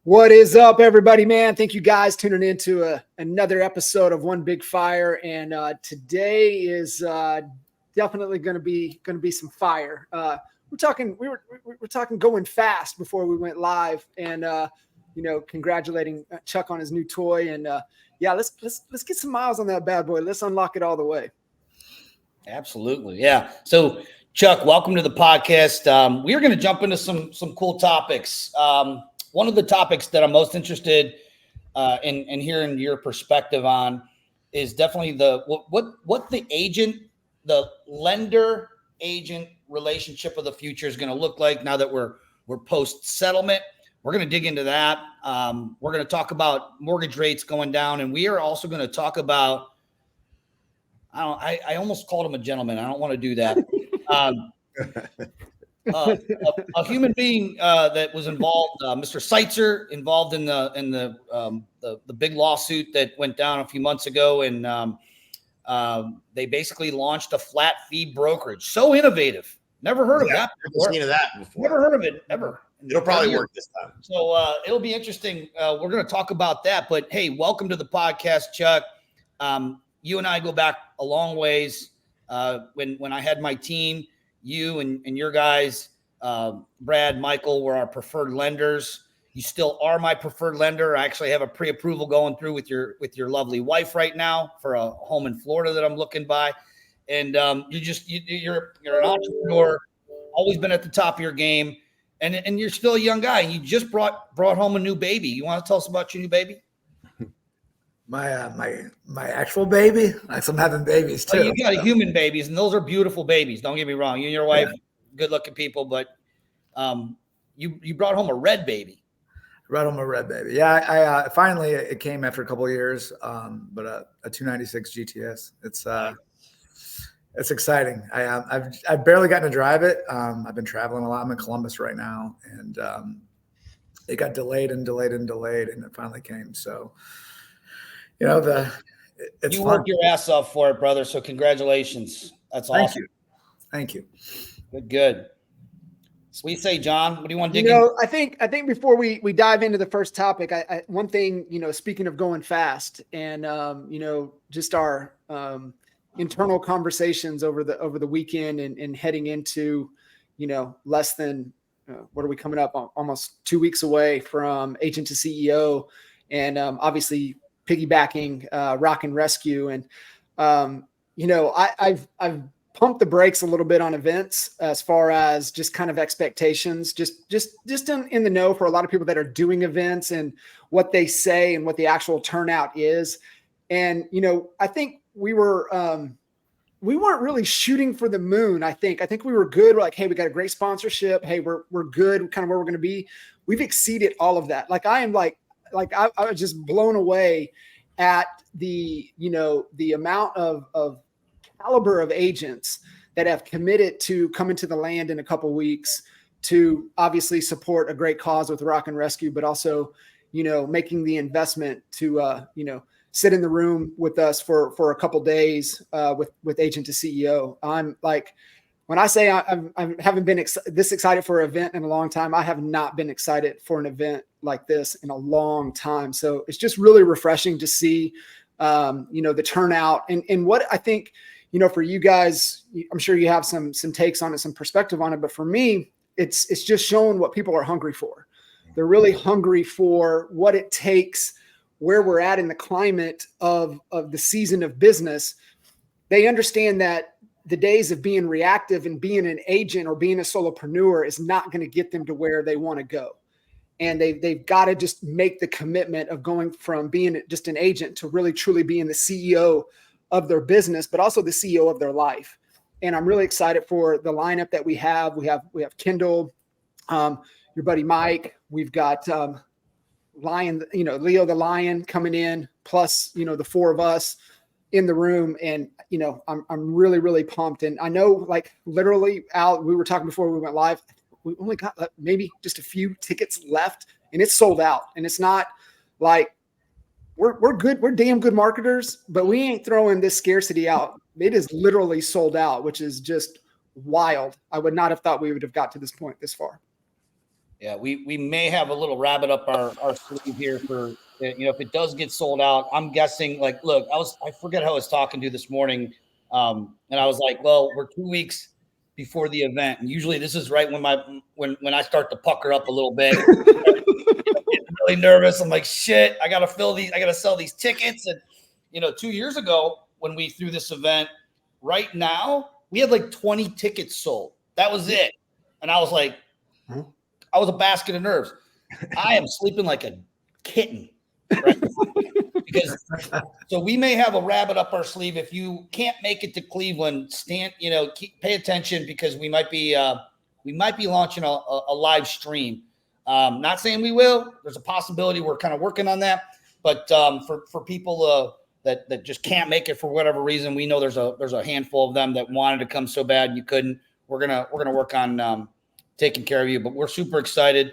What is up, everybody, man? Thank you guys tuning in to another episode of One Big Fire. And today is definitely going to be some fire. We're talking going fast before we went live, and congratulating Chuck on his new toy. And let's get some miles on that bad boy. Let's unlock it all the way. Absolutely, yeah. So, Chuck, welcome to the podcast. We're going to jump into some cool topics. One of the topics that I'm most interested in hearing your perspective on is definitely what the lender agent relationship of the future is going to look like now that we're post settlement. We're going to dig into that. We're going to talk about mortgage rates going down, and we are also going to talk about. I almost called him a gentleman. I don't want to do that. A human being that was involved, Mr. Seitzer, involved in the big lawsuit that went down a few months ago, and they basically launched a flat fee brokerage. So innovative. Never heard of that before. Never seen that before. Never heard of it ever. It'll probably work this time. So it'll be interesting. We're going to talk about that. But hey, welcome to the podcast, Chuck. You and I go back a long ways. When I had my team. You and your guys, Brad, Michael, were our preferred lenders. You still are my preferred lender. I actually have a pre-approval going through with your lovely wife right now for a home in Florida that I'm looking by. And you're an entrepreneur, always been at the top of your game, and you're still a young guy. You just brought home a new baby. You want to tell us about your new baby? My actual baby. I'm having babies too. Oh, you got human babies, and those are beautiful babies. Don't get me wrong. You and your wife, good-looking people, but you brought home a red baby. Brought home a red baby. Yeah, I finally it came after a couple of years, but a 296 GTS. It's exciting. I've barely gotten to drive it. I've been traveling a lot. I'm in Columbus right now, and it got delayed, and it finally came. So. You worked your ass off for it, brother. So congratulations. That's awesome. Thank you. Good. So what do you say, John? What do you want to dig in? I think before we dive into the first topic, one thing, speaking of going fast and, just our internal conversations over the weekend and heading into, less than, what are we coming up on? Almost 2 weeks away from agent to CEO. And obviously, piggybacking Rock and Rescue. And, I've pumped the brakes a little bit on events as far as just kind of expectations, just in the know for a lot of people that are doing events and what they say and what the actual turnout is. And, I think we weren't really shooting for the moon. I think we were good. We're like, hey, we got a great sponsorship. Hey, we're good. Kind of where we're going to be. We've exceeded all of that. I was just blown away at the amount of caliber of agents that have committed to coming to the land in a couple of weeks to obviously support a great cause with Rock and Rescue, but also, making the investment to, sit in the room with us for a couple of days with agent to CEO. I'm like, when I say I haven't been this excited for an event in a long time, I have not been excited for an event like this in a long time. So it's just really refreshing to see, the turnout and what I think, for you guys, I'm sure you have some takes on it, some perspective on it. But for me, it's just showing what people are hungry for. They're really hungry for what it takes, where we're at in the climate of the season of business. They understand that the days of being reactive and being an agent or being a solopreneur is not going to get them to where they want to go. And they've got to just make the commitment of going from being just an agent to really truly being the CEO of their business, but also the CEO of their life. And I'm really excited for the lineup that we have. We have Kendall, your buddy Mike. We've got Lion, Leo the Lion coming in, plus the four of us in the room. And I'm really, really pumped. And I know, literally, Al, we were talking before we went live. We only got maybe just a few tickets left, and it's sold out. And it's not like we're good. We're damn good marketers, but we ain't throwing this scarcity out. It is literally sold out, which is just wild. I would not have thought we would have got to this point this far. Yeah, we may have a little rabbit up our sleeve here for, if it does get sold out. I'm guessing, like, look, I forget how I was talking to you this morning, and I was like, well, we're 2 weeks before the event, and usually this is right when I start to pucker up a little bit. I'm getting really nervous. I'm like, shit, I gotta sell these tickets. And 2 years ago when we threw this event, right now we had like 20 tickets sold. That was it, and I was like. I was a basket of nerves. I am sleeping like a kitten, right? So we may have a rabbit up our sleeve. If you can't make it to Cleveland, pay attention, because we might be launching a live stream. Not saying we will. There's a possibility. We're kind of working on that. But for people that just can't make it for whatever reason, we know there's a handful of them that wanted to come so bad and you couldn't. We're gonna work on taking care of you, but we're super excited.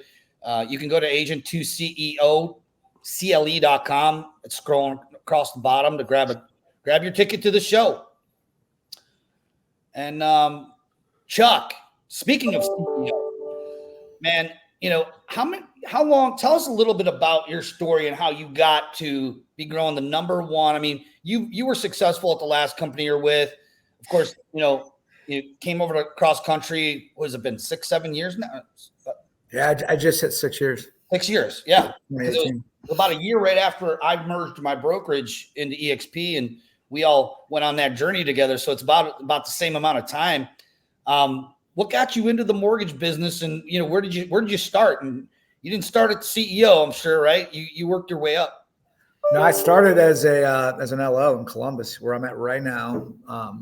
You can go to agent2CEO.com. It's scrolling across the bottom to grab your ticket to the show. And Chuck, speaking of CEO, man, how long? Tell us a little bit about your story and how you got to be growing the number one. I mean, you were successful at the last company you're with, of course. You came over to cross country. What has it been, 6-7 years now? Yeah, I just hit 6 years. 6 years, yeah. It was about a year right after I merged my brokerage into EXP, and we all went on that journey together. So it's about the same amount of time. What got you into the mortgage business, and where did you start? And you didn't start at the CEO, I'm sure, right? You worked your way up. No, I started as an LO in Columbus, where I'm at right now,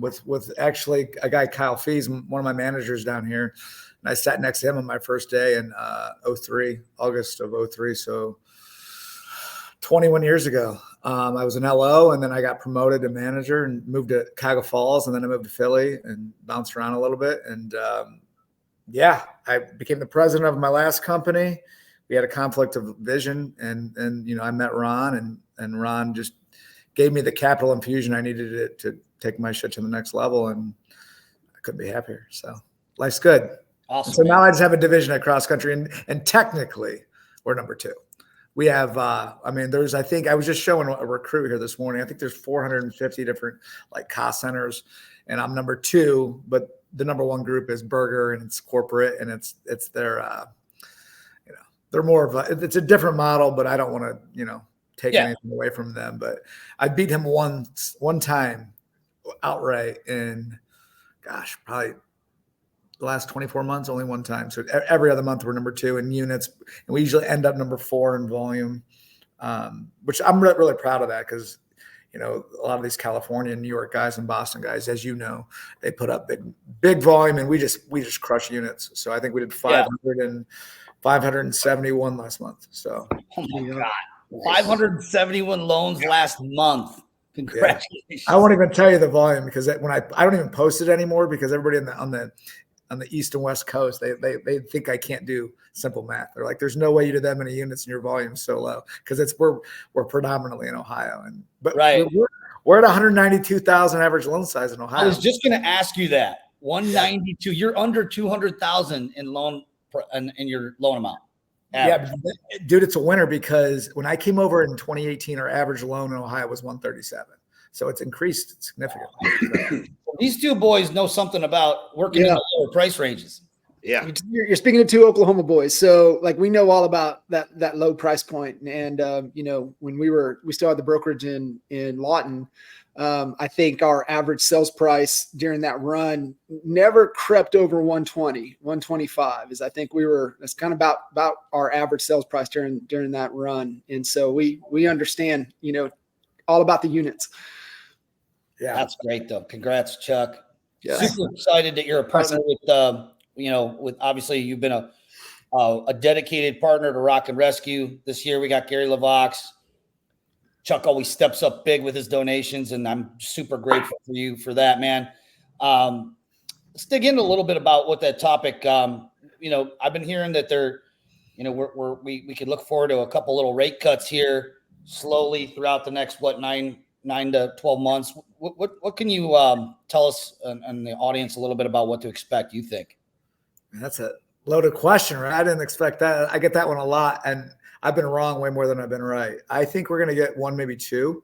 with actually a guy, Kyle Fees, one of my managers down here, and I sat next to him on my first day in August of 03. So 21 years ago, I was an LO, and then I got promoted to manager and moved to Cuyahoga Falls, and then I moved to Philly and bounced around a little bit. And I became the president of my last company. We had a conflict of vision, and I met Ron, and Ron just gave me the capital infusion I needed to take my shit to the next level, and I couldn't be happier. So life's good. Awesome. So now I just have a division at cross country, and technically we're number 2. We have, I think I was just showing a recruit here this morning. I think there's 450 different cost centers, and I'm number 2, but the number 1 group is Burger, and it's corporate, and it's their, they're more of it's a different model, but I don't want to, take anything away from them. But I beat him one time outright in, probably the last 24 months, only one time. So every other month we're number 2 in units, and we usually end up number 4 in volume, which I'm really proud of that, because a lot of these California and New York guys and Boston guys, as you know, they put up big volume, and we just crush units. So I think we did 571 last month. So, oh my God, 571 loans last month. Congratulations. Yeah. I won't even tell you the volume, because when I don't even post it anymore, because everybody on the East and West Coast, they think I can't do simple math. They're like, there's no way you did that many units and your volume's so low, because we're predominantly in Ohio, but right. We're at 192,000 average loan size in Ohio. I was just going to ask you that. 192. You're under 200,000 in loan. In your loan amount. Yeah, dude, it's a winner, because when I came over in 2018, our average loan in Ohio was 137. So it's increased significantly. These two boys know something about working in the lower price ranges. Yeah. You're speaking to 2 Oklahoma boys. So we know all about that low price point. And, when we still had the brokerage in Lawton, I think our average sales price during that run never crept over 120, 125 is, I think that's kind of about our average sales price during that run. And so we understand, all about the units. Yeah. That's great though. Congrats, Chuck. Yeah. Super excited that you're a partner with obviously you've been a dedicated partner to Rock and Rescue. This year we got Gary LaVox. Chuck always steps up big with his donations, and I'm super grateful for you for that, man. Let's dig into a little bit about what that topic. I've been hearing that we could look forward to a couple little rate cuts here slowly throughout the next 9 to 12 months. What can you tell us and the audience a little bit about what to expect? You think? That's a Loaded question, right? I didn't expect that. I get that one a lot, and I've been wrong way more than I've been right. I think we're going to get one, maybe two,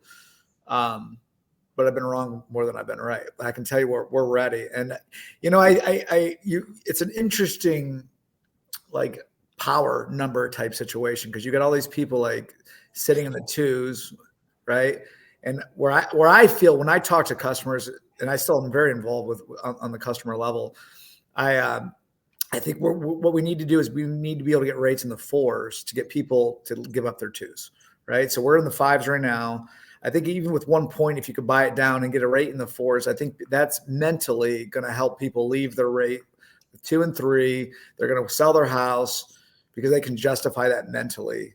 but I've been wrong more than I've been right. I can tell you we're ready, and it's an interesting like power number type situation because you got all these people like sitting in the twos, right? And where I feel when I talk to customers, and I still am very involved with on the customer level, I think what we need to do is we need to be able to get rates in the fours to get people to give up their twos, right? So we're in the fives right now. I think even with 1 point, if you could buy it down and get a rate in the fours, I think that's mentally going to help people leave their rate with 2 and 3. They're going to sell their house because they can justify that mentally.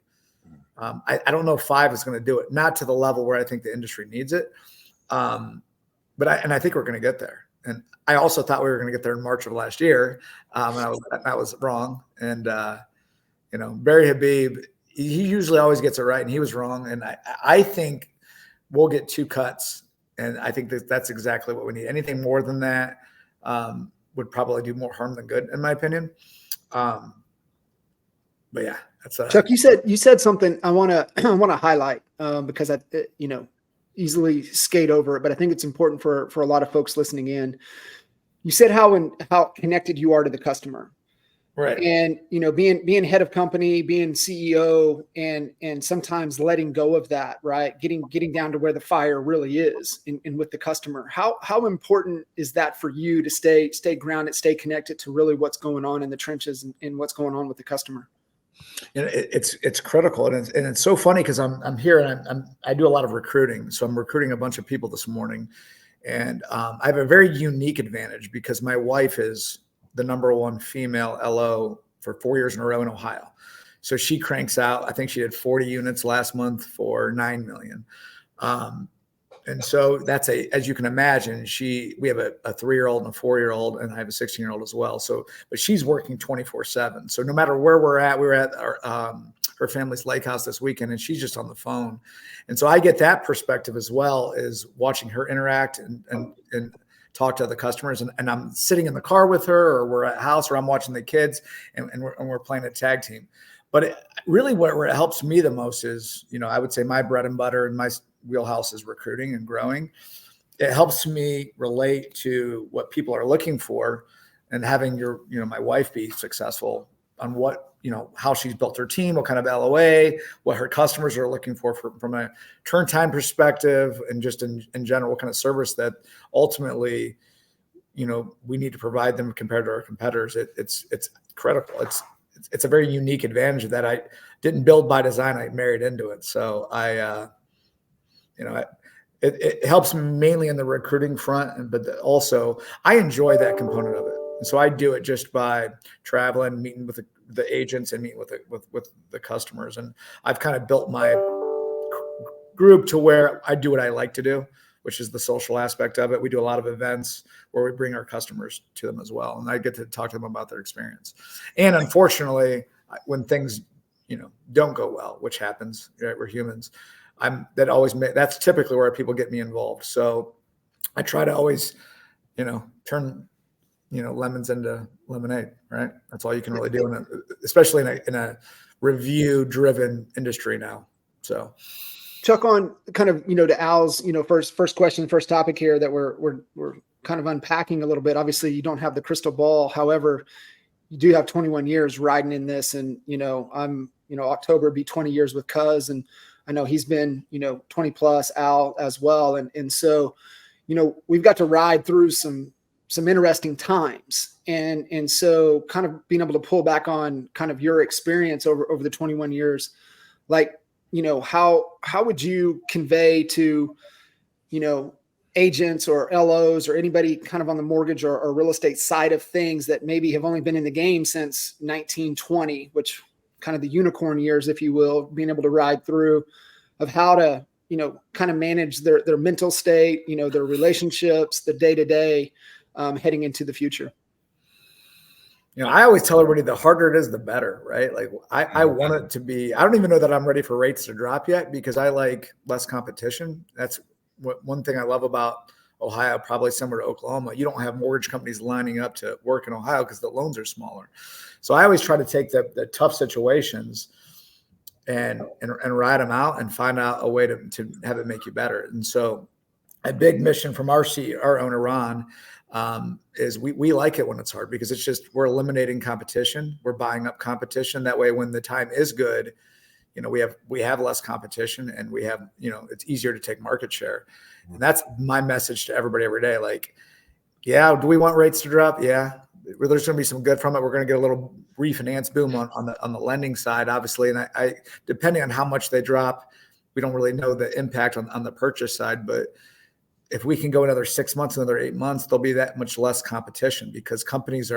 I don't know if 5 is going to do it, not to the level where I think the industry needs it. But I think we're going to get there. And I also thought we were going to get there in March of last year. And I was wrong. And, Barry Habib, he usually always gets it right. And he was wrong. And I think we'll get 2 cuts. And I think that's exactly what we need. Anything more than that would probably do more harm than good, in my opinion. But yeah, that's Chuck. You said something I want to highlight because I easily skate over it, but I think it's important for a lot of folks listening in. You said how connected you are to the customer, right? And being head of company, being CEO, and sometimes letting go of that, right? Getting down to where the fire really is, and with the customer. How important is that for you to stay grounded, stay connected to really what's going on in the trenches and what's going on with the customer? It's critical, and it's so funny because I'm here and I do a lot of recruiting, so I'm recruiting a bunch of people this morning, and I have a very unique advantage because my wife is the #1 female LO for 4 years in a row in Ohio, so she cranks out. I think she did 40 units last month for $9 million. And so that's as you can imagine, we have a 3-year-old and a 4-year-old, and I have a 16-year-old as well. So, but she's working 24/7. So no matter where we're at, we were at her family's lake house this weekend, and she's just on the phone. And so I get that perspective as well as watching her interact and talk to other customers. And I'm sitting in the car with her, or we're at house, or I'm watching the kids, and we're playing a tag team. But really where it helps me the most is, I would say my bread and butter and my wheelhouse is recruiting and growing. It helps me relate to what people are looking for, and having my wife be successful on what, how she's built her team, what kind of LOA, what her customers are looking for from a turn time perspective, and just in general, what kind of service that ultimately, we need to provide them compared to our competitors. It's critical. It's a very unique advantage that I didn't build by design. I married into it. So it helps mainly in the recruiting front, but also I enjoy that component of it. And so I do it just by traveling, meeting with the agents, and meeting with the customers. And I've kind of built my group to where I do what I like to do, which is the social aspect of it. We do a lot of events where we bring our customers to them as well. And I get to talk to them about their experience. And unfortunately, when things, don't go well, which happens, right? We're humans. That's typically where people get me involved. So I try to always, turn, lemons into lemonade, right? That's all you can really do, especially in a review driven industry now. So Chuck, on kind of, to Al's, first question, first topic here that we're kind of unpacking a little bit. Obviously you don't have the crystal ball. However, you do have 21 years riding in this, and, I'm, October would be 20 years with Cuz, and I know he's been, 20 plus, Al as well. And so, we've got to ride through some interesting times. And so kind of being able to pull back on kind of your experience over the 21 years, like, how would you convey to, agents or LOs or anybody kind of on the mortgage or real estate side of things that maybe have only been in the game since 1920, which kind of the unicorn years, if you will, being able to ride through, of how to, kind of manage their mental state, their relationships, the day-to-day heading into the future? I always tell everybody the harder it is, the better, right? Like I want it to be, I don't even know that I'm ready for rates to drop yet because I like less competition. That's one thing I love about Ohio, probably similar to Oklahoma. You don't have mortgage companies lining up to work in Ohio because the loans are smaller. So I always try to take the tough situations and ride them out and find out a way to have it make you better. And so a big mission from our owner, Ron, is we like it when it's hard, because it's just, we're eliminating competition. We're buying up competition. That way, when the time is good, we have less competition, and we have, it's easier to take market share. And that's my message to everybody every day. Like, yeah, do we want rates to drop? Yeah. There's going to be some good from it. We're going to get a little refinance boom on the lending side, obviously. And I depending on how much they drop, we don't really know the impact on the purchase side. But if we can go another 6 months, another 8 months, there'll be that much less competition, because companies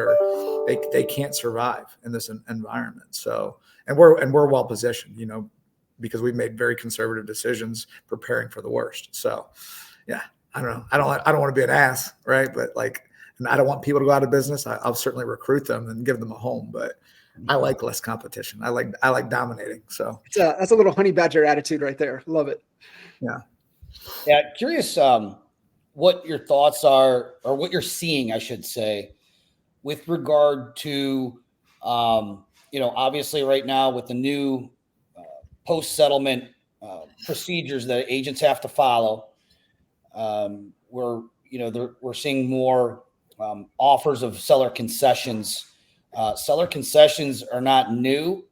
they can't survive in this environment. So, and we're well positioned, because we've made very conservative decisions preparing for the worst. So, yeah, I don't know. I don't want to be an ass, right? But and I don't want people to go out of business. I'll certainly recruit them and give them a home, but I like less competition. I like dominating. So that's a little honey badger attitude right there. Love it. Yeah. Yeah. Curious what your thoughts are, or what you're seeing, I should say, with regard to, obviously right now with the new post-settlement procedures that agents have to follow, we're seeing more offers of seller concessions. Seller concessions are not new.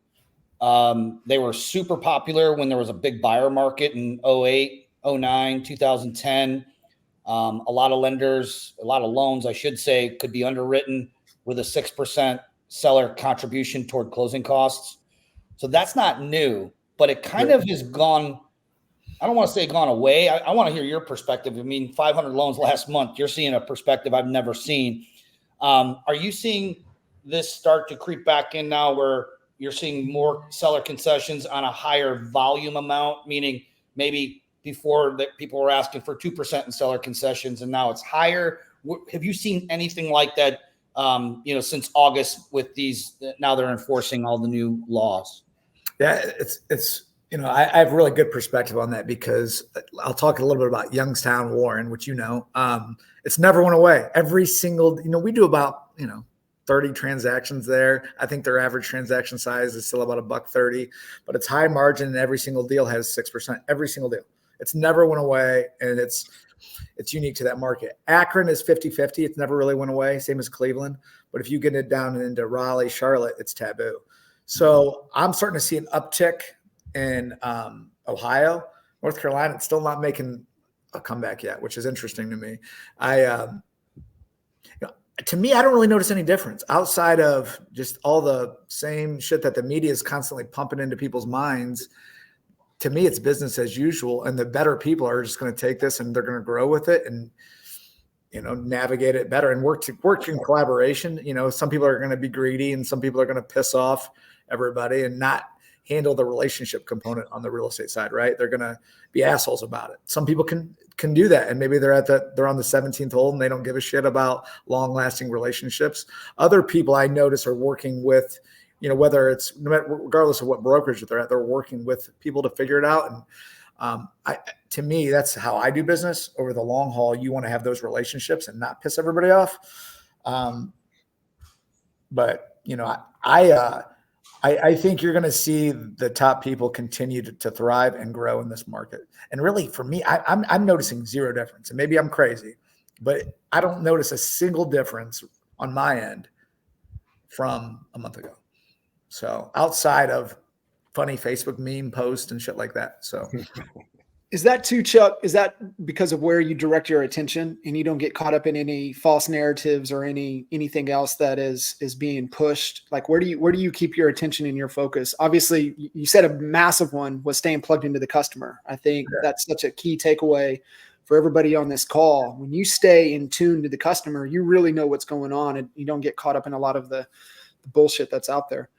They were super popular when there was a big buyer market in 08, 09, 2010. A lot of lenders, a lot of loans, I should say, could be underwritten with a 6% seller contribution toward closing costs. So that's not new, but it kind of has gone, I don't want to say gone away. I want to hear your perspective. I mean, 500 loans last month, you're seeing a perspective I've never seen. Are you seeing this start to creep back in now, where you're seeing more seller concessions on a higher volume amount, meaning maybe before that people were asking for 2% in seller concessions and now it's higher? Have you seen anything like that, since August with these, now they're enforcing all the new laws? Yeah, it's I have really good perspective on that, because I'll talk a little bit about Youngstown, Warren, which it's never went away. Every single, we do about 30 transactions there. I think their average transaction size is still about $1.30, but it's high margin, and every single deal has 6%. Every single deal. It's never went away, and it's unique to that market. Akron is 50-50. It's never really went away, same as Cleveland. But if you get it down into Raleigh, Charlotte, it's taboo. So I'm starting to see an uptick in Ohio. North Carolina, it's still not making a comeback yet, which is interesting to me. To me, I don't really notice any difference outside of just all the same shit that the media is constantly pumping into people's minds. To me, it's business as usual, and the better people are just going to take this and they're going to grow with it and navigate it better and work in collaboration. Some people are going to be greedy, and some people are going to piss off everybody and not handle the relationship component on the real estate side, right? They're going to be assholes about it. Some people can do that, and maybe they're on the 17th hole and they don't give a shit about long-lasting relationships. Other people I notice are working with, whether it's regardless of what brokerage they're at, they're working with people to figure it out. And to me, that's how I do business. Over the long haul, you want to have those relationships and not piss everybody off. But I think you're going to see the top people continue to thrive and grow in this market. And really, for me, I'm noticing zero difference. And maybe I'm crazy, but I don't notice a single difference on my end from a month ago. So outside of funny Facebook meme posts and shit like that. So is that too, Chuck? Is that because of where you direct your attention and you don't get caught up in any false narratives or anything else that is being pushed? Like, where do you keep your attention and your focus? Obviously, you said a massive one was staying plugged into the customer. I think that's such a key takeaway for everybody on this call. When you stay in tune to the customer, you really know what's going on, and you don't get caught up in a lot of the bullshit that's out there.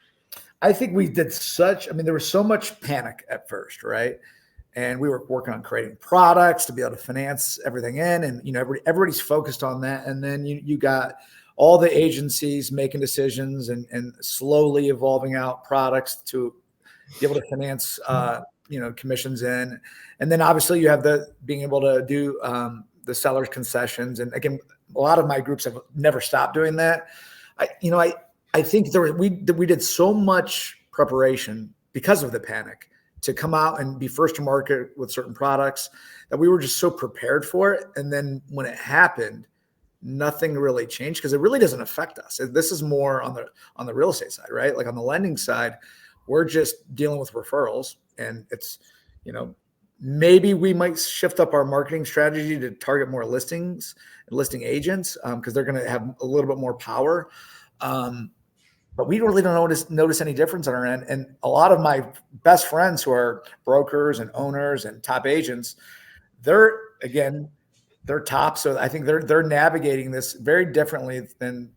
I think we did there was so much panic at first, right? And we were working on creating products to be able to finance everything in. And, everybody's focused on that. And then you got all the agencies making decisions and slowly evolving out products to be able to finance, commissions in. And then obviously you have being able to do the seller's concessions. And again, a lot of my groups have never stopped doing that. I think we did so much preparation because of the panic to come out and be first to market with certain products that we were just so prepared for it. And then when it happened, nothing really changed because it really doesn't affect us. This is more on the real estate side, right? Like on the lending side, we're just dealing with referrals, and it's, maybe we might shift up our marketing strategy to target more listings and listing agents because they're going to have a little bit more power. But we really don't notice any difference on our end. And a lot of my best friends who are brokers and owners and top agents, they're top. So I think they're navigating this very differently than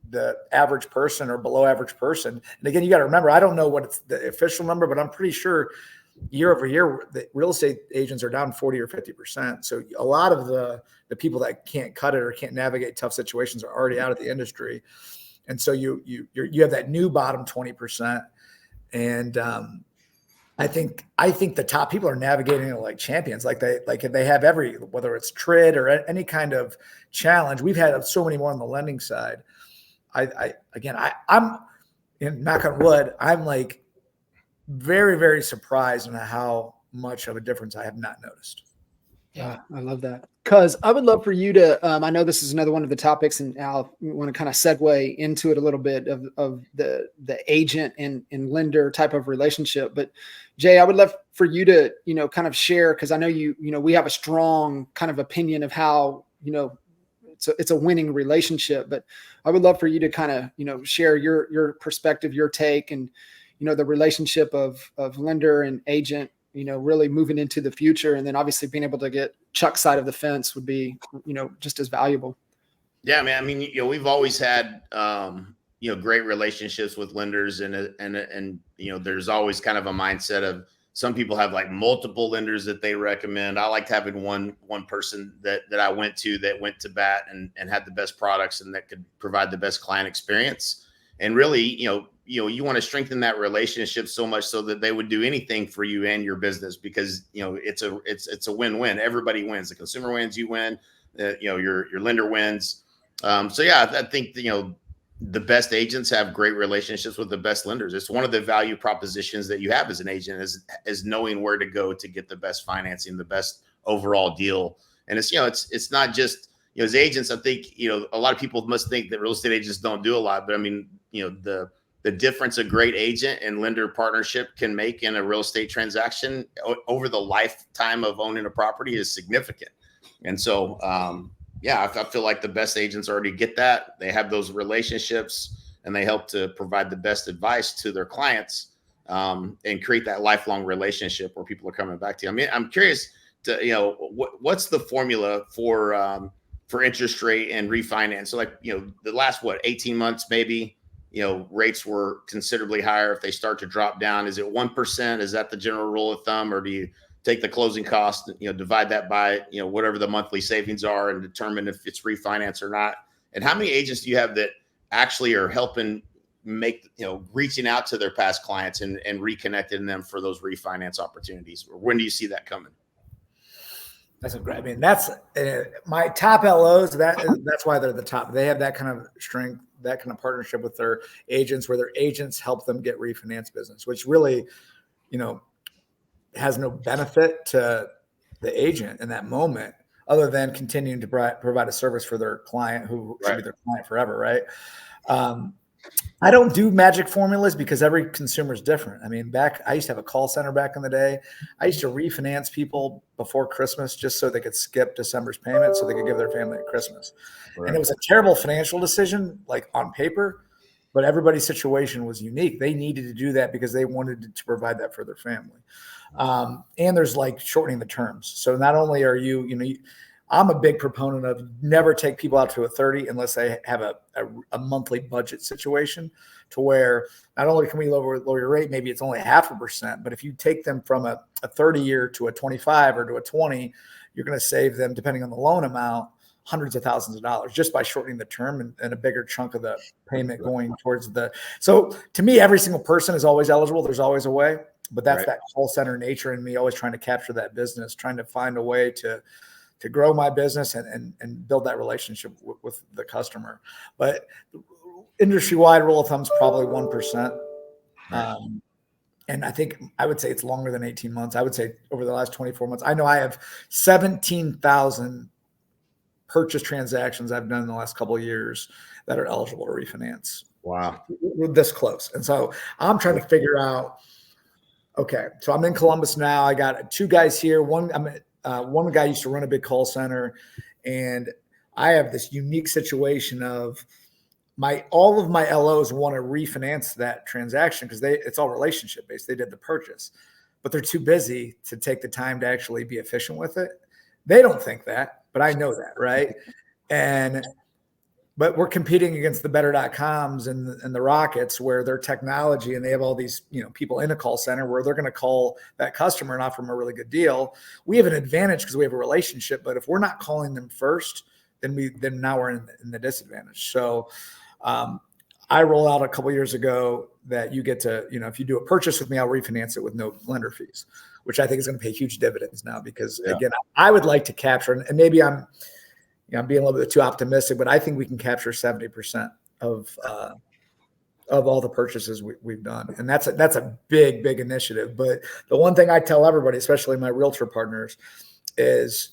the average person or below average person. And again, you got to remember, I don't know what it's the official number, but I'm pretty sure year over year, the real estate agents are down 40 or 50%. So a lot of the people that can't cut it or can't navigate tough situations are already out of the industry. And so you have that new bottom 20%. And I think the top people are navigating it like champions, like they have whether it's TRID or any kind of challenge. We've had so many more on the lending side. I'm in knock on wood, I'm like very, very surprised on how much of a difference I have not noticed. Yeah, I love that. Because I would love for you to, I know this is another one of the topics, and Al, we want to kind of segue into it a little bit of the agent and lender type of relationship. But Jay, I would love for you to, kind of share, because I know we have a strong kind of opinion of how, it's a winning relationship, but I would love for you to kind of, share your perspective, your take, and, the relationship of lender and agent, really moving into the future. And then obviously being able to get Chuck's side of the fence would be, just as valuable. Yeah, man. I mean, we've always had, great relationships with lenders, and there's always kind of a mindset of some people have like multiple lenders that they recommend. I liked having one person that I went to bat and had the best products and that could provide the best client experience. And really, you want to strengthen that relationship so much so that they would do anything for you and your business, because, it's a win-win. Everybody wins. The consumer wins, you win, your lender wins. So yeah, I think, the best agents have great relationships with the best lenders. It's one of the value propositions that you have as an agent is knowing where to go to get the best financing, the best overall deal. And it's not just, as agents, I think, a lot of people must think that real estate agents don't do a lot, but I mean, the difference a great agent and lender partnership can make in a real estate transaction over the lifetime of owning a property is significant. And so, I feel like the best agents already get that. They have those relationships and they help to provide the best advice to their clients, and create that lifelong relationship where people are coming back to you. I mean, I'm curious to, what's the formula for interest rate and refinance? So like, the last, 18 months, maybe, rates were considerably higher. If they start to drop down, is it 1%? Is that the general rule of thumb? Or do you take the closing cost, divide that by, whatever the monthly savings are and determine if it's refinance or not? And how many agents do you have that actually are helping make, reaching out to their past clients and reconnecting them for those refinance opportunities? Or when do you see that coming? That's a great. I mean, that's my top LOs. That's why they're the top. They have that kind of strength, that kind of partnership with their agents, where their agents help them get refinance business, which really, has no benefit to the agent in that moment, other than continuing to provide a service for their client, who should be their client forever, right? I don't do magic formulas because every consumer is different. I mean, I used to have a call center back in the day. I used to refinance people before Christmas just so they could skip December's payment so they could give their family at Christmas. Right. And it was a terrible financial decision, like on paper, but everybody's situation was unique. They needed to do that because they wanted to provide that for their family. And there's like shortening the terms. So not only are I'm a big proponent of never take people out to a 30 unless they have a monthly budget situation, to where not only can we lower your rate, maybe it's only 0.5%, but if you take them from a 30 year to a 25 or to a 20, you're going to save them, depending on the loan amount, hundreds of thousands of dollars just by shortening the term and a bigger chunk of the payment going towards so to me, every single person is always eligible. There's always a way, but that's that call center nature in me, always trying to capture that business, trying to find a way to to grow my business and build that relationship with the customer. But industry-wide rule of thumb is probably 1%. And I would say it's longer than 18 months. I would say over the last 24 months, I know I have 17,000 purchase transactions I've done in the last couple of years that are eligible to refinance. Wow. We're this close. And so I'm trying to figure out, okay, so I'm in Columbus now. I got 2 guys here. One guy used to run a big call center, and I have this unique situation of all of my LOs want to refinance that transaction because it's all relationship based. They did the purchase, but they're too busy to take the time to actually be efficient with it. They don't think that, but I know that, right? But we're competing against the better.coms and the Rockets, where their technology, and they have all these, people in a call center where they're going to call that customer and offer them a really good deal. We have an advantage because we have a relationship, but if we're not calling them first, then now we're in the disadvantage. So I rolled out a couple of years ago that you get to, if you do a purchase with me, I'll refinance it with no lender fees, which I think is going to pay huge dividends now because again, I would like to capture, and maybe I'm being a little bit too optimistic, but I think we can capture 70% of all the purchases we've done. And that's a big, big initiative. But the one thing I tell everybody, especially my realtor partners, is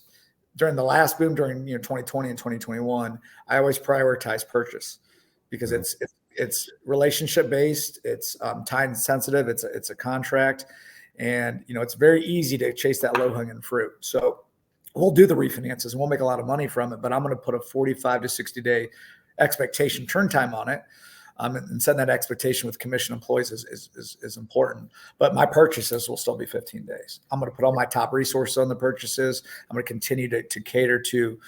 during the last boom, during 2020 and 2021, I always prioritize purchase because it's relationship based, it's time sensitive, it's a contract, and it's very easy to chase that low hanging fruit. So we'll do the refinances and we'll make a lot of money from it, but I'm going to put a 45 to 60 day expectation turn time on it. And setting that expectation with commission employees is important. But my purchases will still be 15 days. I'm going to put all my top resources on the purchases. I'm going to continue to cater to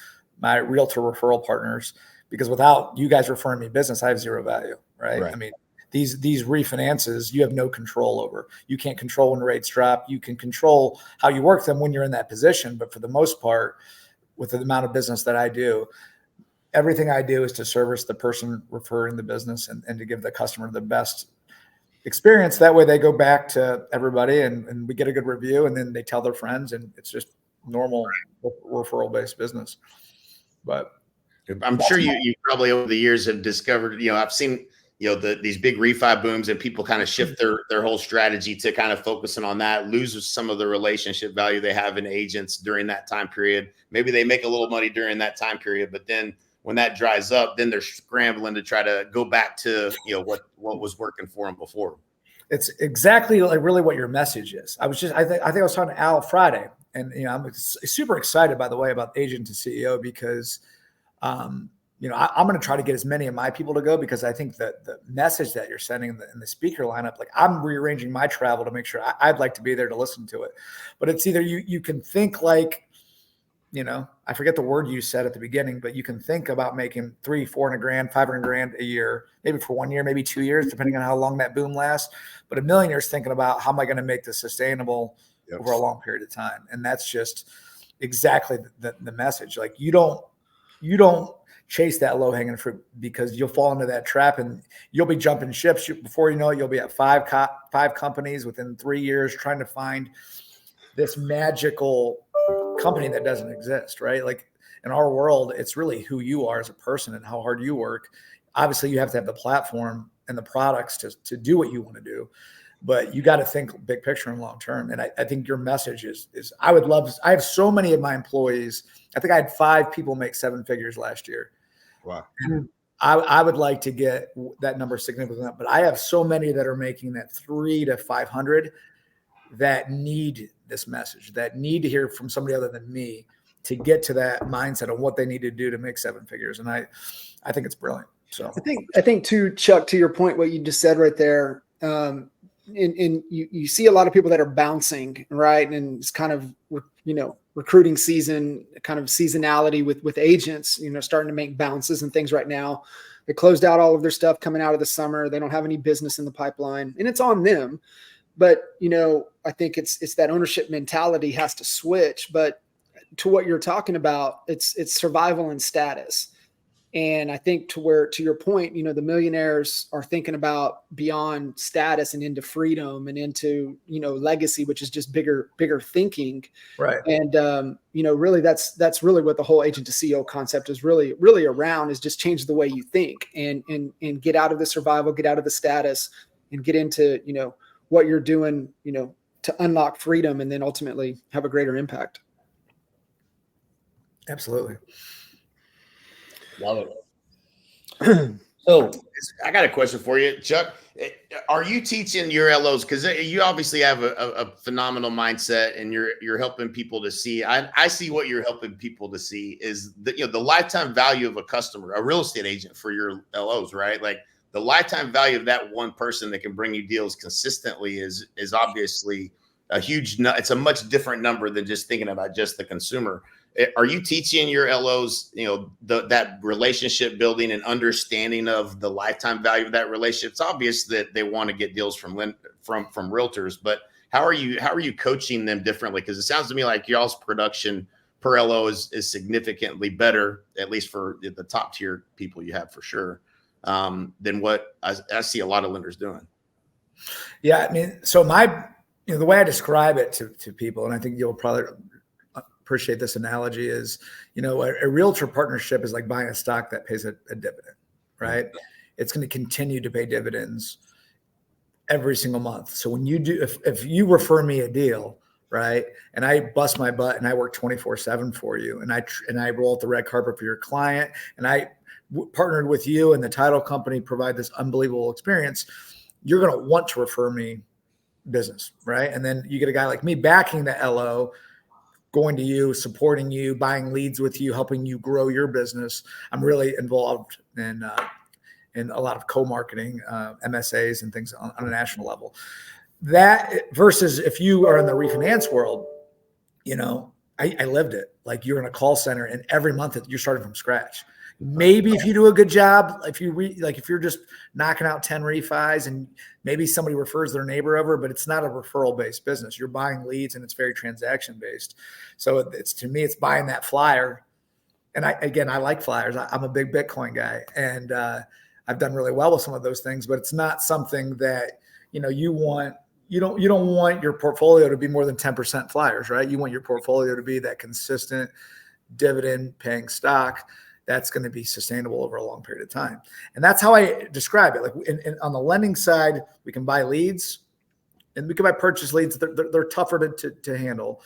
my realtor referral partners, because without you guys referring me business, I have zero value, right? I mean, these refinances, you have no control over. You can't control when rates drop. You can control how you work them when you're in that position. But for the most part, with the amount of business that I do, everything I do is to service the person referring the business and to give the customer the best experience. That way they go back to everybody and we get a good review, and then they tell their friends, and it's just normal referral-based business. But I'm sure you probably over the years have discovered, I've seen, these big refi booms, and people kind of shift their whole strategy to kind of focusing on that, lose some of the relationship value they have in agents during that time period. Maybe they make a little money during that time period, but then when that dries up, then they're scrambling to try to go back to, what was working for them before. It's exactly like really what your message is. I think I was talking to Al Friday, and I'm super excited, by the way, about agent to CEO, because I'm going to try to get as many of my people to go, because I think that the message that you're sending in the speaker lineup, like I'm rearranging my travel to make sure I'd like to be there to listen to it. But it's either you can think like, I forget the word you said at the beginning, but you can think about making $300,000, $400,000, $500,000 a year, maybe for 1 year, maybe 2 years, depending on how long that boom lasts. But a millionaire's thinking about, how am I going to make this sustainable over a long period of time? And that's just exactly the message. Like you don't chase that low hanging fruit, because you'll fall into that trap and you'll be jumping ships. Before you know it, you'll be at five companies within 3 years trying to find this magical company that doesn't exist, right? Like in our world, it's really who you are as a person and how hard you work. Obviously, you have to have the platform and the products to do what you want to do, but you got to think big picture and long term. And I think your message is I have so many of my employees. I think I had 5 people make 7 figures last year. Wow. And I would like to get that number significantly up, but I have so many that are making that 300 to 500 that need this message, that need to hear from somebody other than me to get to that mindset of what they need to do to make 7 figures. And I think it's brilliant. So I think too, Chuck, to your point, what you just said right there, and you see a lot of people that are bouncing, right? And it's kind of, recruiting season, kind of seasonality with agents, starting to make bounces and things right now. They closed out all of their stuff coming out of the summer. They don't have any business in the pipeline, and it's on them. But, I think it's that ownership mentality has to switch. But to what you're talking about, it's survival and status. And I think to your point, the millionaires are thinking about beyond status and into freedom and into, legacy, which is just bigger thinking. Right. And, really that's really what the whole agent to CEO concept is really around, is just change the way you think and get out of the survival, get out of the status, and get into, what you're doing, to unlock freedom and then ultimately have a greater impact. Absolutely. Love it. So I got a question for you, Chuck. Are you teaching your LOs? Because you obviously have a phenomenal mindset, and you're helping people to see. I see what you're helping people to see is the lifetime value of a customer, a real estate agent for your LOs, right? Like the lifetime value of that one person that can bring you deals consistently is obviously a huge. It's a much different number than just thinking about just the consumer. Are you teaching your LOs, that relationship building and understanding of the lifetime value of that relationship? It's obvious that they want to get deals from realtors, but how are you coaching them differently? Because it sounds to me like y'all's production per LO is significantly better, at least for the top tier people you have for sure, than what I see a lot of lenders doing. Yeah, I mean, so the way I describe it to people, and I think you'll probably appreciate this analogy, is, a realtor partnership is like buying a stock that pays a dividend, right? It's going to continue to pay dividends every single month. So when you do, if you refer me a deal, right, and I bust my butt and I work 24/7 for you, and I roll out the red carpet for your client, and I partnered with you and the title company provide this unbelievable experience, you're going to want to refer me business, right? And then you get a guy like me backing the LO, going to you, supporting you, buying leads with you, helping you grow your business. I'm really involved in a lot of co-marketing, MSAs and things on a national level. That versus if you are in the refinance world, I lived it. Like you're in a call center and every month you're starting from scratch. Maybe if you do a good job, if you're just knocking out 10 refis and maybe somebody refers their neighbor over, but it's not a referral based business. You're buying leads and it's very transaction based. So to me, it's buying that flyer. And I like flyers. I'm a big Bitcoin guy, and I've done really well with some of those things, but it's not something that, you want. You don't want your portfolio to be more than 10% flyers, right? You want your portfolio to be that consistent dividend paying stock that's going to be sustainable over a long period of time. And that's how I describe it. Like on the lending side, we can buy leads and we can buy purchase leads. They're tougher to handle.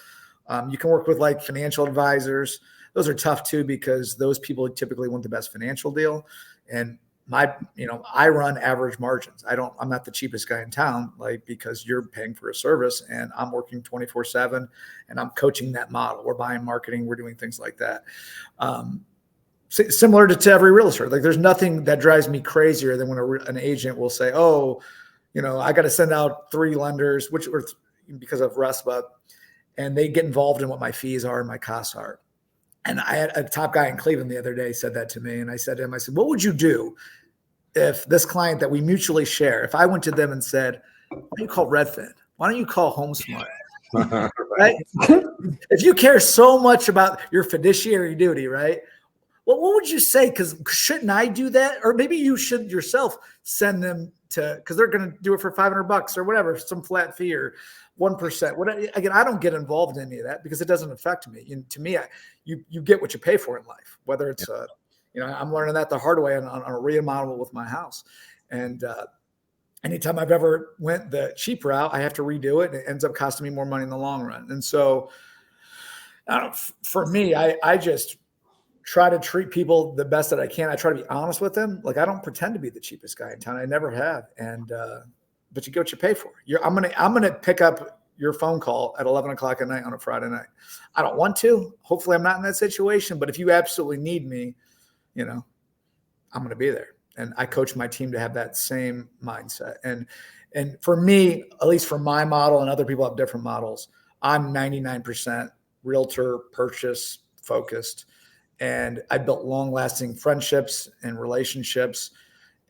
You can work with like financial advisors. Those are tough too, because those people typically want the best financial deal. And I run average margins. I'm not the cheapest guy in town, because you're paying for a service and I'm working 24/7 and I'm coaching that model. We're buying marketing. We're doing things like that. Similar to every realtor. Like there's nothing that drives me crazier than when an agent will say, oh, I got to send out 3 lenders, which are because of RESPA, and they get involved in what my fees are and my costs are. And I had a top guy in Cleveland the other day said that to me. And I said to him, what would you do if this client that we mutually share, if I went to them and said, why don't you call Redfin? Why don't you call HomeSmart? Right? If you care so much about your fiduciary duty, right? Well, what would you say? Because shouldn't I do that? Or maybe you should yourself send them because they're going to do it for $500 or whatever, some flat fee or 1%. Again, I don't get involved in any of that because it doesn't affect me. And to me, you get what you pay for in life, whether it's, I'm learning that the hard way on a remodel with my house. And anytime I've ever went the cheap route, I have to redo it. And it ends up costing me more money in the long run. And so for me, I just try to treat people the best that I can. I try to be honest with them. Like I don't pretend to be the cheapest guy in town. I never have. And, but you get what you pay for. I'm going to pick up your phone call at 11 o'clock at night on a Friday night. I don't want to. Hopefully I'm not in that situation, but if you absolutely need me, I'm going to be there. And I coach my team to have that same mindset. And for me, at least for my model, and other people have different models, I'm 99% realtor purchase focused. And I built long-lasting friendships and relationships.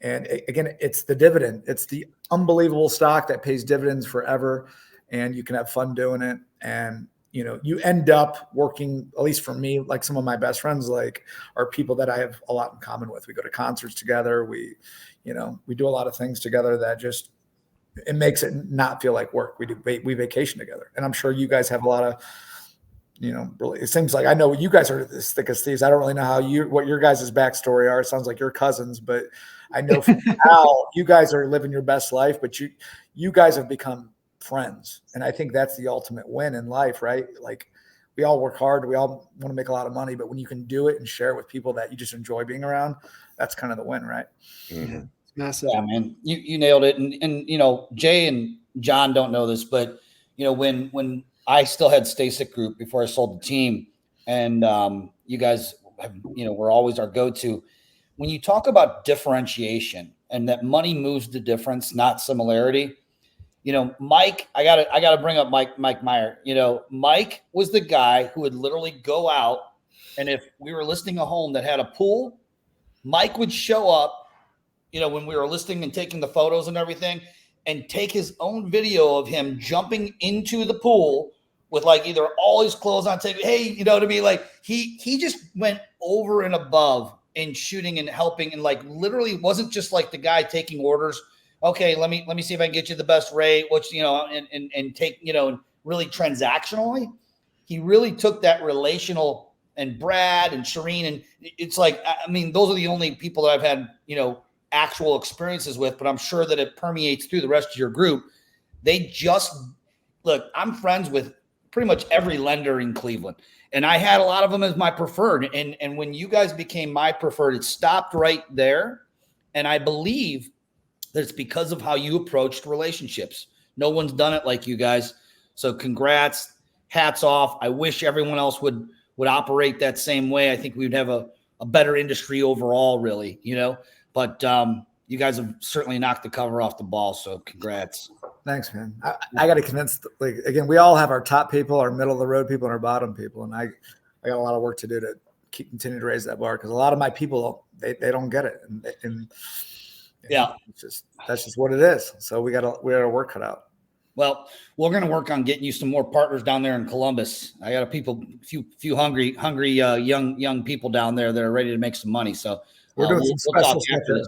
And again, it's the dividend. It's the unbelievable stock that pays dividends forever. And you can have fun doing it. And you end up working, at least for me, like some of my best friends, like are people that I have a lot in common with. We go to concerts together. We do a lot of things together that just, it makes it not feel like work. We vacation together. And I'm sure you guys have a lot of, really, it seems like I know you guys are as thick as thieves. I don't really know what your guys' backstory are. It sounds like you're cousins, but I know from how you guys are living your best life, but you guys have become friends. And I think that's the ultimate win in life, right? Like we all work hard. We all want to make a lot of money, but when you can do it and share it with people that you just enjoy being around, that's kind of the win, right? Mm-hmm. Massive. Yeah, man, you nailed it. And Jay and John don't know this, but when I still had Stasek Group before I sold the team, and you guys have, were always our go-to. When you talk about differentiation and that money moves the difference, not similarity. Mike, I gotta bring up Mike Meyer. Mike was the guy who would literally go out, and if we were listing a home that had a pool, Mike would show up, when we were listing and taking the photos and everything, and take his own video of him jumping into the pool with like either all his clothes on, taking, hey, to be like, he just went over and above in shooting and helping, and like literally wasn't just like the guy taking orders. Okay, let me see if I can get you the best rate, which, and take, and really transactionally, he really took that relational, and Brad and Shireen. And it's like, I mean, those are the only people that I've had, actual experiences with, but I'm sure that it permeates through the rest of your group. They just look, I'm friends with pretty much every lender in Cleveland, and I had a lot of them as my preferred. And when you guys became my preferred, it stopped right there. And I believe that it's because of how you approached relationships. No one's done it like you guys. So congrats, hats off. I wish everyone else would operate that same way. I think we'd have a better industry overall, really, but you guys have certainly knocked the cover off the ball. So congrats. Thanks, man. I got to convince, like, again, we all have our top people, our middle of the road people, and our bottom people. And I got a lot of work to do to continue to raise that bar, because a lot of my people, they don't get it. And yeah, that's just what it is. So we got a work cut out. Well, we're going to work on getting you some more partners down there in Columbus. I got a few hungry young people down there that are ready to make some money. So we're doing some special stuff here.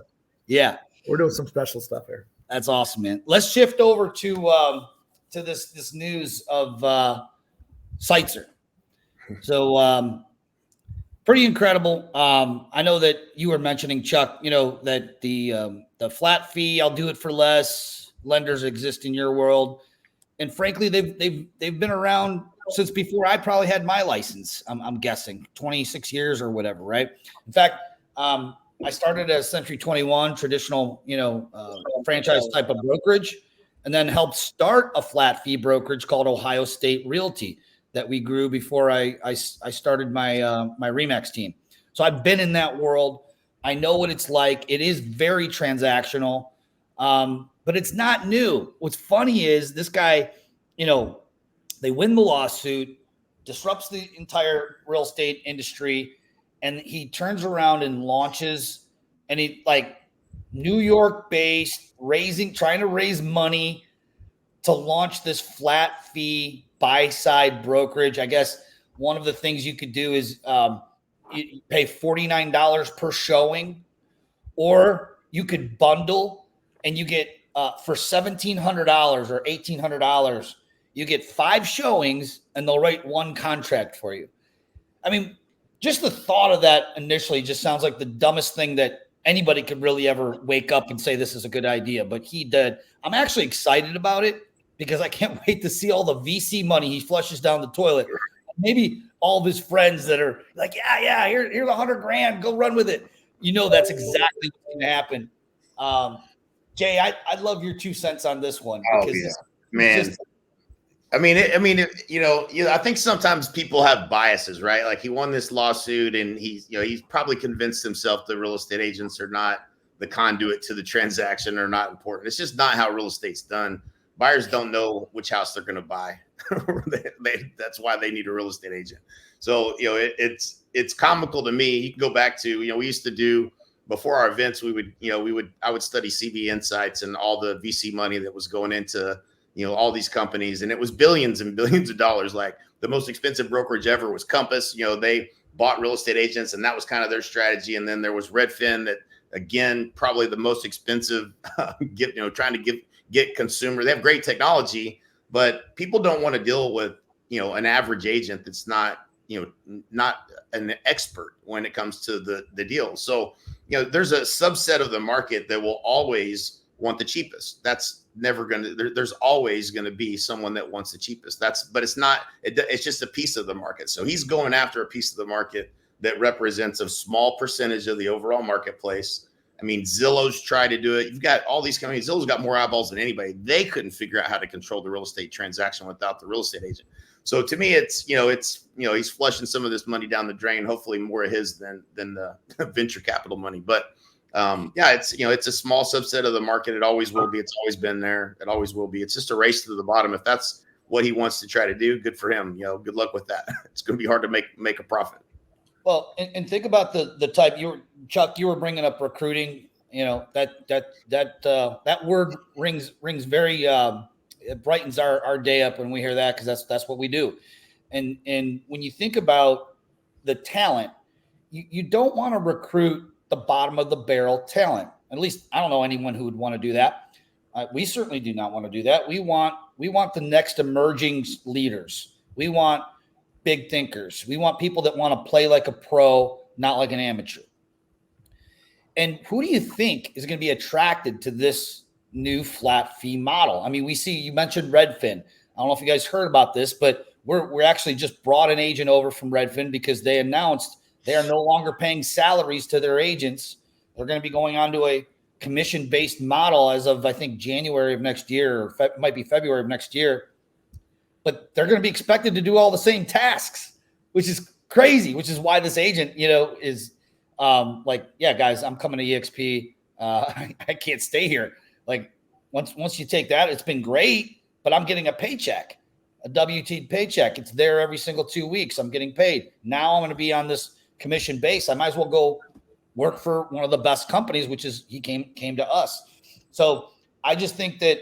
Yeah, we're doing some special stuff here. That's awesome, man. Let's shift over to this news of Sitzer. So pretty incredible. I know that you were mentioning, Chuck, that the flat fee, I'll do it for less, lenders exist in your world. And frankly, they've been around since before I probably had my license. I'm guessing 26 years or whatever, right? In fact, I started as Century 21, traditional, franchise type of brokerage, and then helped start a flat fee brokerage called Ohio State Realty that we grew before I started my my Remax team. So I've been in that world. I know what it's like. It is very transactional, but it's not new. What's funny is this guy, they win the lawsuit, disrupts the entire real estate industry, and he turns around and launches, and he like New York based, trying to raise money to launch this flat fee buy side brokerage. I guess one of the things you could do is you pay $49 per showing, or you could bundle and you get for $1,700 or $1,800, you get 5 showings and they'll write 1 contract for you. I mean, just the thought of that initially just sounds like the dumbest thing that anybody could really ever wake up and say this is a good idea, but he did. I'm actually excited about it because I can't wait to see all the VC money he flushes down the toilet. Maybe all of his friends that are like, yeah, here's $100,000, go run with it. That's exactly what's going to happen. Jay, I'd love your 2 cents on this one. Because man. I think sometimes people have biases, right? Like he won this lawsuit and he's probably convinced himself that real estate agents are not the conduit to the transaction, or not important. It's just not how real estate's done. Buyers don't know which house they're going to buy. That's why they need a real estate agent. So, it's comical to me. You can go back to, we used to do, before our events, I would study CB Insights and all the VC money that was going into, all these companies, and it was billions and billions of dollars. Like the most expensive brokerage ever was Compass. They bought real estate agents, and that was kind of their strategy. And then there was Redfin, that again, probably the most expensive, trying to get consumer. They have great technology, but people don't want to deal with, an average agent that's not an expert when it comes to the deal. So, there's a subset of the market that will always want the cheapest. That's never going to, there's always going to be someone that wants the cheapest. But it's just a piece of the market. So he's going after a piece of the market that represents a small percentage of the overall marketplace. I mean, Zillow's tried to do it. You've got all these companies. Zillow's got more eyeballs than anybody. They couldn't figure out how to control the real estate transaction without the real estate agent. So to me, it's he's flushing some of this money down the drain. Hopefully, more of his than the venture capital money. But it's a small subset of the market. It always will be. It's always been there. It always will be. It's just a race to the bottom. If that's what he wants to try to do, good for him. Good luck with that. It's going to be hard to make a profit. Well, and think about the type Chuck, you were bringing up recruiting. That word rings very. It brightens our day up when we hear that, because that's what we do. And when you think about the talent, you don't want to recruit the bottom of the barrel talent. At least I don't know anyone who would want to do that. We certainly do not want to do that. We want the next emerging leaders. We want big thinkers. We want people that want to play like a pro, not like an amateur. And who do you think is going to be attracted to this new flat fee model? I mean, you mentioned Redfin. I don't know if you guys heard about this, but we're actually just brought an agent over from Redfin because they announced they are no longer paying salaries to their agents. They're going to be going on to a commission-based model as of, I think, January of next year, or it might be February of next year. But they're going to be expected to do all the same tasks, which is crazy, which is why this agent, is yeah, guys, I'm coming to EXP. I can't stay here. Like once you take that, it's been great, but I'm getting a paycheck, a W-2 paycheck. It's there every single 2 weeks. I'm getting paid. Now I'm going to be on this commission base. I might as well go work for one of the best companies, which is he came to us. So I just think that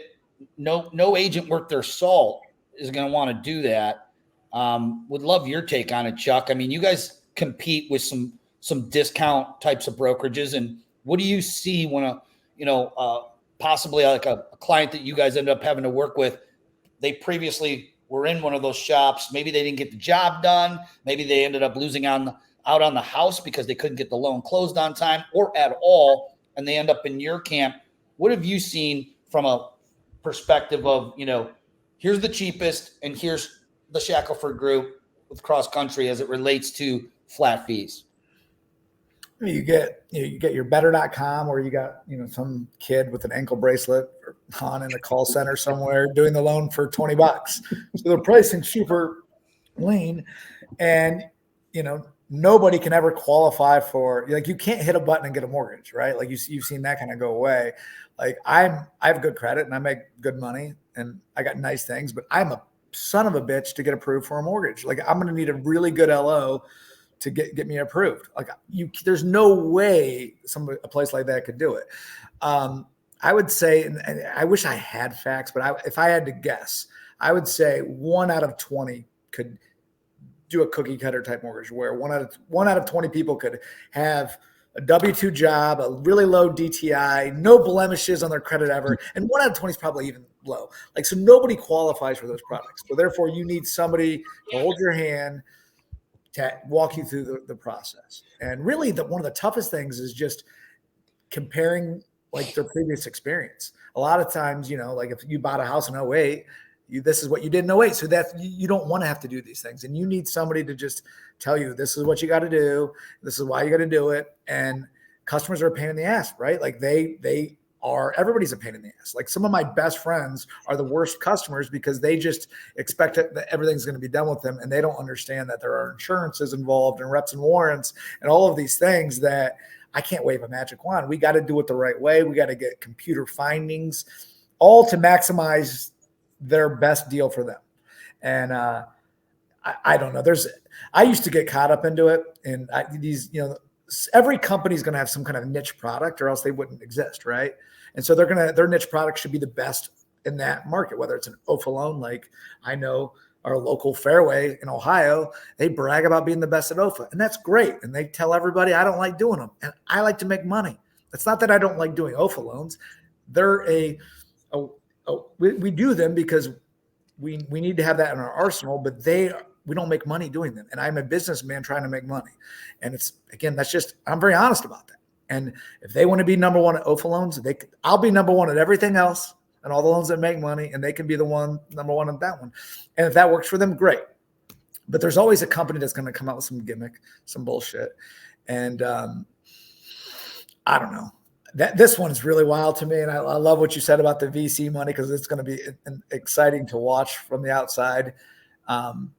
no agent worth their salt is going to want to do that. Would love your take on it, Chuck. I mean, you guys compete with some discount types of brokerages, and what do you see when possibly like a client that you guys ended up having to work with, they previously were in one of those shops. Maybe they didn't get the job done. Maybe they ended up losing out on the house because they couldn't get the loan closed on time or at all, and they end up in your camp. What have you seen from a perspective of, here's the cheapest and here's the Shackelford group with cross country as it relates to flat fees? You get your better.com, or you got, some kid with an ankle bracelet on in a call center somewhere doing the loan for $20. So the pricing super lean, and, nobody can ever qualify for, you can't hit a button and get a mortgage, right? Like you've seen that kind of go away. Like I have good credit and I make good money and I got nice things, but I'm a son of a bitch to get approved for a mortgage. Like I'm going to need a really good LO to get me approved. Like there's no way a place like that could do it. I would say, and I wish I had facts, but if I had to guess, I would say 1 out of 20 could do a cookie cutter type mortgage, where one out of 20 people could have a W-2 job, a really low DTI, no blemishes on their credit ever. And 1 out of 20 is probably even low. So nobody qualifies for those products. So therefore you need somebody to hold your hand, to walk you through the process. And really one of the toughest things is just comparing their previous experience. A lot of times, if you bought a house in 08, this is what you did in 08. So that you don't want to have to do these things. And you need somebody to just tell you, this is what you got to do. This is why you got to do it. And customers are a pain in the ass, right? Everybody's a pain in the ass. Some of my best friends are the worst customers because they just expect that everything's going to be done with them. And they don't understand that there are insurances involved and reps and warrants and all of these things that I can't wave a magic wand. We got to do it the right way. We got to get computer findings, all to maximize their best deal for them. And I don't know. I used to get caught up into it, and every company's going to have some kind of niche product, or else they wouldn't exist, right? And so their niche product should be the best in that market, whether it's an OFA loan. Like I know our local fairway in Ohio, they brag about being the best at OFA, and that's great. And they tell everybody I don't like doing them, and I like to make money. It's not that I don't like doing OFA loans. They're we do them because we need to have that in our arsenal, but we don't make money doing them. And I'm a businessman trying to make money. And I'm very honest about that. And if they want to be number one at OFA loans, I'll be number one at everything else and all the loans that make money, and they can be number one at that one. And if that works for them, great. But there's always a company that's going to come out with some gimmick, some bullshit. And I don't know. This one's really wild to me, and I love what you said about the VC money, because it's going to be exciting to watch from the outside. And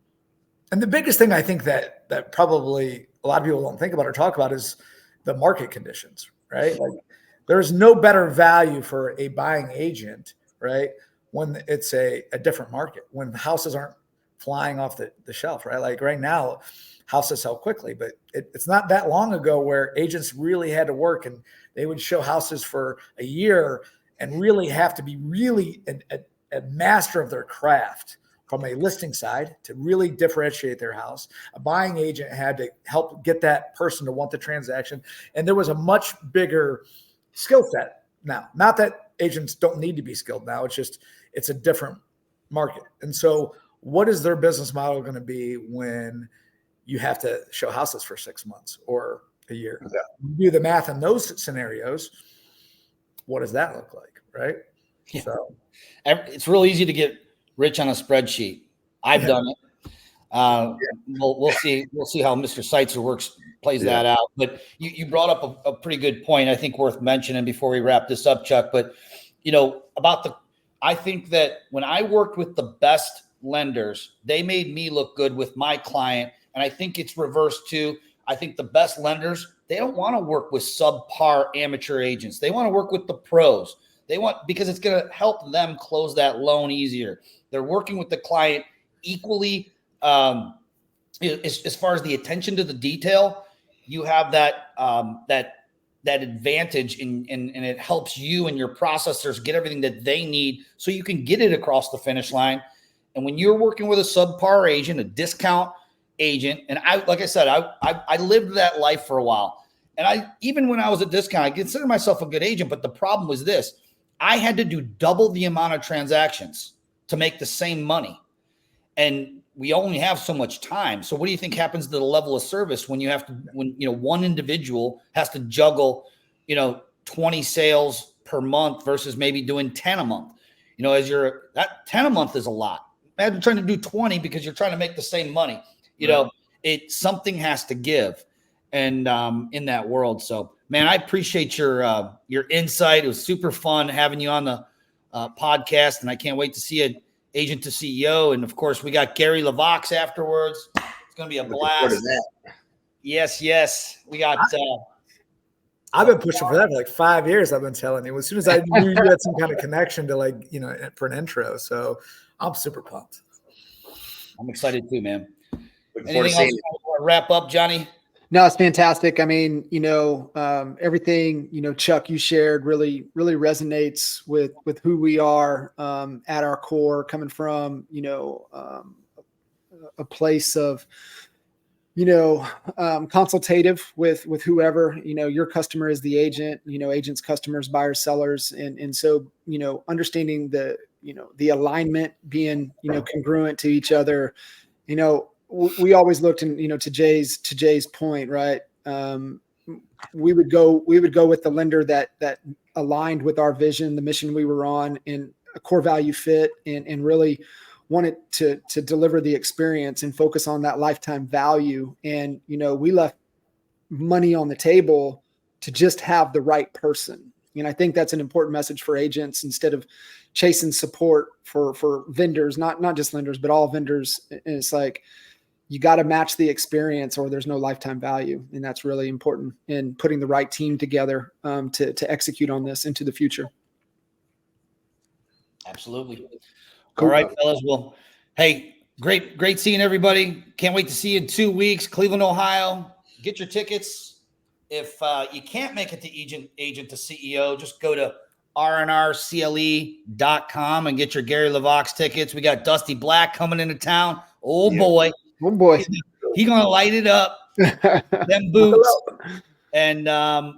the biggest thing I think that probably a lot of people don't think about or talk about is the market conditions, right? Like, there's no better value for a buying agent, right, when it's a different market, when houses aren't flying off the shelf, right? Like right now, houses sell quickly, but it's not that long ago where agents really had to work, and they would show houses for a year and really have to be really a master of their craft from a listing side to really differentiate their house. A buying agent had to help get that person to want the transaction. And there was a much bigger skill set now. Not that agents don't need to be skilled now. It's a different market. And so what is their business model going to be when you have to show houses for 6 months or a year? Yeah. You do the math in those scenarios. What does that look like? Right. Yeah. So it's real easy to get rich on a spreadsheet. I've done it. We'll see how Mr. Seitzer plays that out. But you brought up a pretty good point, I think worth mentioning before we wrap this up, Chuck. But I think that when I worked with the best lenders, they made me look good with my client. And I think it's reversed too. I think the best lenders, they don't want to work with subpar amateur agents. They want to work with the pros. Because it's going to help them close that loan easier. They're working with the client equally. As far as the attention to the detail, you have that advantage and it helps you and your processors get everything that they need so you can get it across the finish line. And when you're working with a subpar agent, a discount agent, and like I said, I lived that life for a while. And even when I was a discount, I consider myself a good agent, but the problem was this. I had to do double the amount of transactions to make the same money. And we only have so much time. So what do you think happens to the level of service when one individual has to juggle, 20 sales per month versus maybe doing 10 a month? That 10 a month is a lot. Imagine trying to do 20 because you're trying to make the same money. Something has to give. And in that world. So, man, I appreciate your insight. It was super fun having you on the podcast, and I can't wait to see you Agent to CEO. And of course, we got Gary LaVox afterwards. It's going to be a blast. Yes. We got. I've been pushing for that for like 5 years. I've been telling you. As soon as I knew you had some kind of connection to for an intro, so I'm super pumped. I'm excited too, man. Anything else you want to wrap up, Johnny? No, it's fantastic. I mean, everything, Chuck, you shared really, really resonates with who we are at our core, coming from, a place of, consultative with whoever, your customer is the agent, agents, customers, buyers, sellers. And so, understanding the alignment being, congruent to each other, we always looked and, to Jay's point, right. We would go with the lender that aligned with our vision, the mission we were on, and a core value fit, and really wanted to deliver the experience and focus on that lifetime value. And, we left money on the table to just have the right person. And I think that's an important message for agents, instead of chasing support for vendors, not just lenders, but all vendors. And it's like, you got to match the experience or there's no lifetime value. And that's really important in putting the right team together to execute on this into the future. Absolutely. Cool. All right, fellas. Well, hey, great seeing everybody. Can't wait to see you in 2 weeks, Cleveland, Ohio. Get your tickets. If you can't make it to agent to CEO, just go to rnrcle.com and get your Gary LaVox tickets. We got Dusty Black coming into town. Oh boy. Oh boy. He's going to light it up. Them boots. And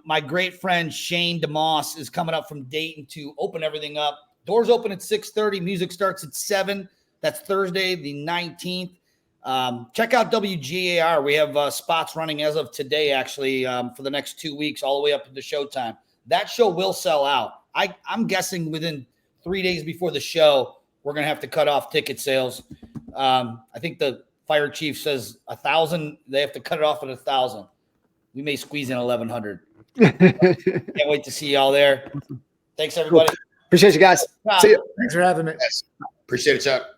my great friend Shane DeMoss is coming up from Dayton to open everything up. Doors open at 6:30. Music starts at 7. That's Thursday, the 19th. Check out WGAR. We have spots running as of today, actually, for the next 2 weeks, all the way up into showtime. That show will sell out. I'm guessing within 3 days before the show, we're going to have to cut off ticket sales. I think the fire chief says 1,000. They have to cut it off at 1,000. We may squeeze in 1,100. Can't wait to see y'all there. Thanks, everybody. Cool. Appreciate you guys. See you. Thanks for having me. Yes. Appreciate it, Chuck.